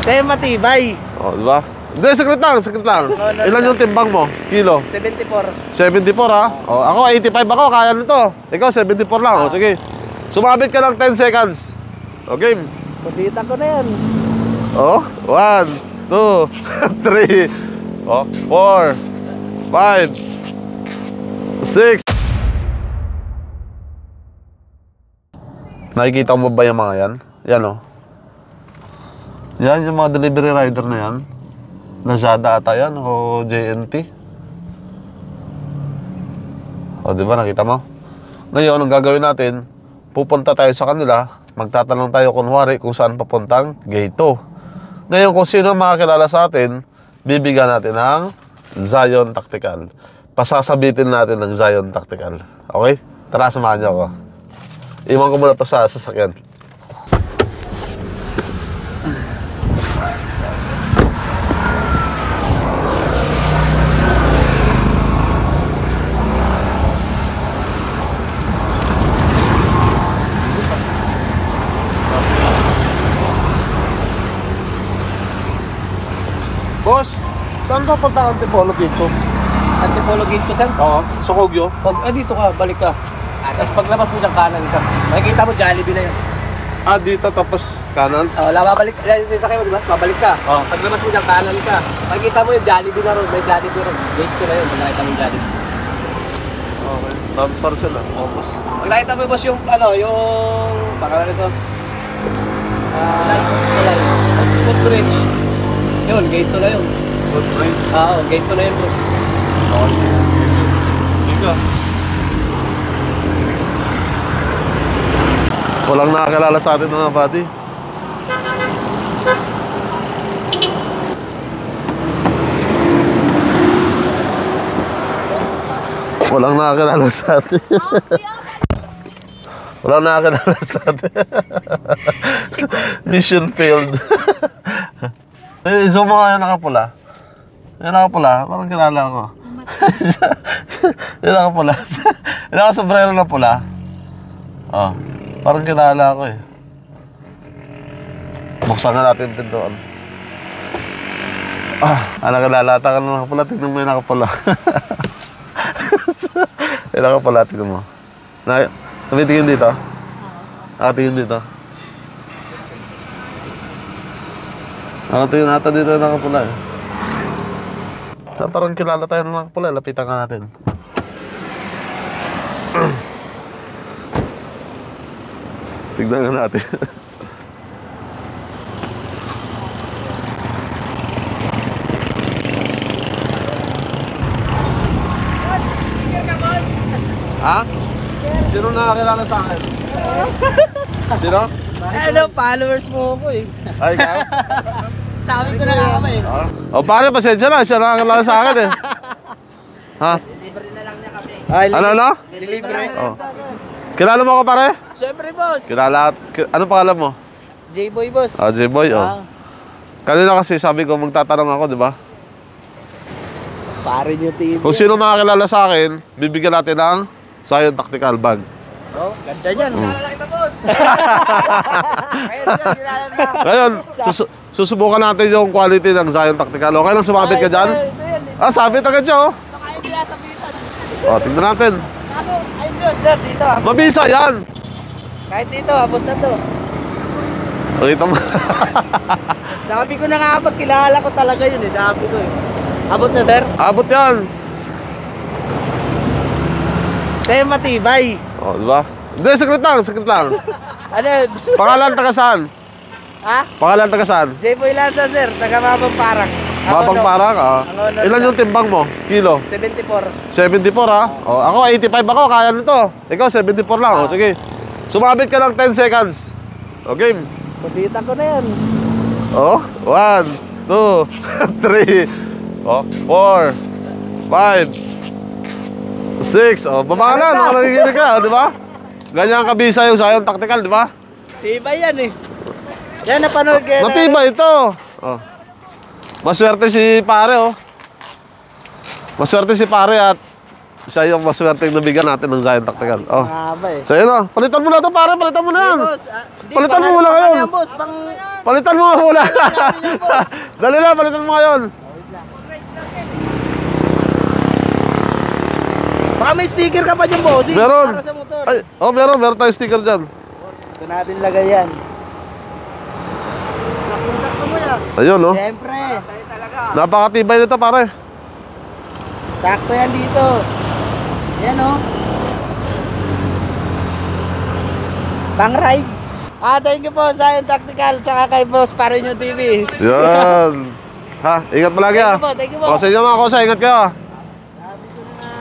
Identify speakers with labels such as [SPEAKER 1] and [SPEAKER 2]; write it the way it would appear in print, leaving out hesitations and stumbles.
[SPEAKER 1] Kaya matibay.
[SPEAKER 2] O, di ba? Hindi, saglit lang, saglit lang. Ilan yung timbang mo? Kilo?
[SPEAKER 1] 74.
[SPEAKER 2] 74 ha? O, ako 85 ako, kaya nito. Ikaw 74 lang, o sige. Sumabit ka ng 10 seconds. O, game.
[SPEAKER 1] Sabitan ko na yan.
[SPEAKER 2] O, 1, 2, 3, o, 4, 5, 6. Nakikita mo ba yung mga yan? Yan o. Yan yung mga delivery rider na yan. Lazada ata yan o JNT. O diba nakita mo? Ngayon ang gagawin natin, pupunta tayo sa kanila, magtatanong tayo kunwari kung saan papuntang gate 2. Ngayon kung sino makakilala sa atin, bibigyan natin ng Zion Tactical. Pasasabitin natin ng Zion Tactical. Okay? Tara, samahan niyo ako. Iwan ko muna ito sa sasakyan. Boss, saan pa punta ang Antipolo Gate 2?
[SPEAKER 1] Antipolo Gate ko, sir?
[SPEAKER 2] Oo, Sokogyo.
[SPEAKER 1] Pag, dito ka, balik ka. Tapos paglabas mo dyan kanan ka. Makikita mo Jollibee na yun.
[SPEAKER 2] Ah, dito tapos kanan?
[SPEAKER 1] Oo, babalik. Yung sakay mo, di ba? Babalik ka.
[SPEAKER 2] Oo.
[SPEAKER 1] Paglabas mo dyan kanan ka. Makikita mo yung Jollibee na road. May Jollibee road. Gate ko na yun. Pag nakita mo yung Jollibee.
[SPEAKER 2] Okay. Top parcel ah.
[SPEAKER 1] Oo, boss. Pag nakita mo, boss, yung, yung, baka na nito. Footbridge. Yun, gate to na yun.
[SPEAKER 2] Footbridge?
[SPEAKER 1] Oo, gate to na yun, bro.
[SPEAKER 2] Okay. Ika. Walang nakakilala sa atin mga buddy. Walang nakakilala sa atin. Walang nakakilala sa atin. Mission failed. So mga yung nakapula. Yung nakapula, parang kilala ko. Yung nakapula. Yung nakasombrero na pula. Oh, parang kilala ko eh. Buksan nga natin yung pintuan. Nakilala ka na nakapula. Tignan mo yung nakapula. Yung nakapula, tignan mo. Nabitingin dito? Nakatingin dito? Nakatingin nata dito yung nakapula eh. Parang kilala tayo ng nakapula. Lapitan ka natin. Tignan nga natin. Ha? Sino nakakilala sa akin? Sino?
[SPEAKER 1] Followers mo ako eh.
[SPEAKER 2] Ay, ikaw?
[SPEAKER 1] Sabi ko na nga kami eh.
[SPEAKER 2] O pare, pasensya na. Siya nakakilala sa akin eh. Ha?
[SPEAKER 1] Libre na lang niya kami.
[SPEAKER 2] Ano?
[SPEAKER 1] Libre.
[SPEAKER 2] Oh. Kilala mo ako pare?
[SPEAKER 1] Siyempre, boss.
[SPEAKER 2] Kilala. Ano pangalan mo?
[SPEAKER 1] J-Boy, boss.
[SPEAKER 2] J-Boy, Kanina kasi sabi ko magtatanong ako, di ba?
[SPEAKER 1] Pare niyo team.
[SPEAKER 2] Kung sino makakilala sa akin, bibigyan natin ng Zion Tactical Bag.
[SPEAKER 1] Oh, ganda niyan. Kilala kita, boss.
[SPEAKER 2] Ngayon, susubukan natin yung quality ng Zion Tactical. Okay lang sumabit ka dyan? Sabit agad siya, oh. Tingnan natin.
[SPEAKER 1] Ay, boss, dito.
[SPEAKER 2] Mabisa yan.
[SPEAKER 1] Kahit dito, abos na to.
[SPEAKER 2] Pakita mo.
[SPEAKER 1] Sabi ko na nga, pag kilala ko talaga yun eh. Sabi ko eh. Abot na, sir?
[SPEAKER 2] Abot yan.
[SPEAKER 1] Kaya matibay.
[SPEAKER 2] Di ba? Hindi, saglit lang.
[SPEAKER 1] Ano?
[SPEAKER 2] Pangalan taga saan?
[SPEAKER 1] Ha?
[SPEAKER 2] Pangalan taga saan?
[SPEAKER 1] J-Boy Lanza, sir. Taga Mabang Parang.
[SPEAKER 2] Mabang Parang, Ilan yung timbang mo? Kilo?
[SPEAKER 1] 74.
[SPEAKER 2] 74 ha? Ako 85 ako, kaya nito. Ikaw 74 lang, sige. Sumabit ka ng 10 seconds. Okay.
[SPEAKER 1] Sabitan ko na yan.
[SPEAKER 2] 1, 2, 3, 4, 5, 6. Baba ka na, nakikinig ka, di ba? Ganyan kabisa yung Zion Tactical, di ba?
[SPEAKER 1] Tibay yan eh. Yan, napanood kayo.
[SPEAKER 2] Matibay ito. Maswerte si pare, Maswerte si pare at Siya yung maswerte yung nabigyan natin ng Zion Tactical. Oh.
[SPEAKER 1] Mahaba eh.
[SPEAKER 2] So yun oh, palitan mo na to pare, palitan mo na yan.
[SPEAKER 1] Boss,
[SPEAKER 2] Palitan mo muna ngayon.
[SPEAKER 1] Boss, pang...
[SPEAKER 2] Palitan mo nga muna. Dali na, palitan mo ngayon.
[SPEAKER 1] Baka may sticker ka pa dyan, boss.
[SPEAKER 2] Meron.
[SPEAKER 1] Para sa motor.
[SPEAKER 2] Ay, oh meron tayong sticker dyan.
[SPEAKER 1] Ito natin lagay yan. Sakto mo yan.
[SPEAKER 2] Ayun oh.
[SPEAKER 1] Siyempre. Sa'yo talaga.
[SPEAKER 2] Napakatibay nito pare.
[SPEAKER 1] Sakto yan dito. Yan oh. Pang rides. Thank you po Zion Tactical tsaka kay Boss Parinyo TV.
[SPEAKER 2] Yan. Ha, ingat mo lagi ah.
[SPEAKER 1] Thank you po.
[SPEAKER 2] O sa inyo mga kosa, ingat kayo ah.
[SPEAKER 1] Sabi ko na nga,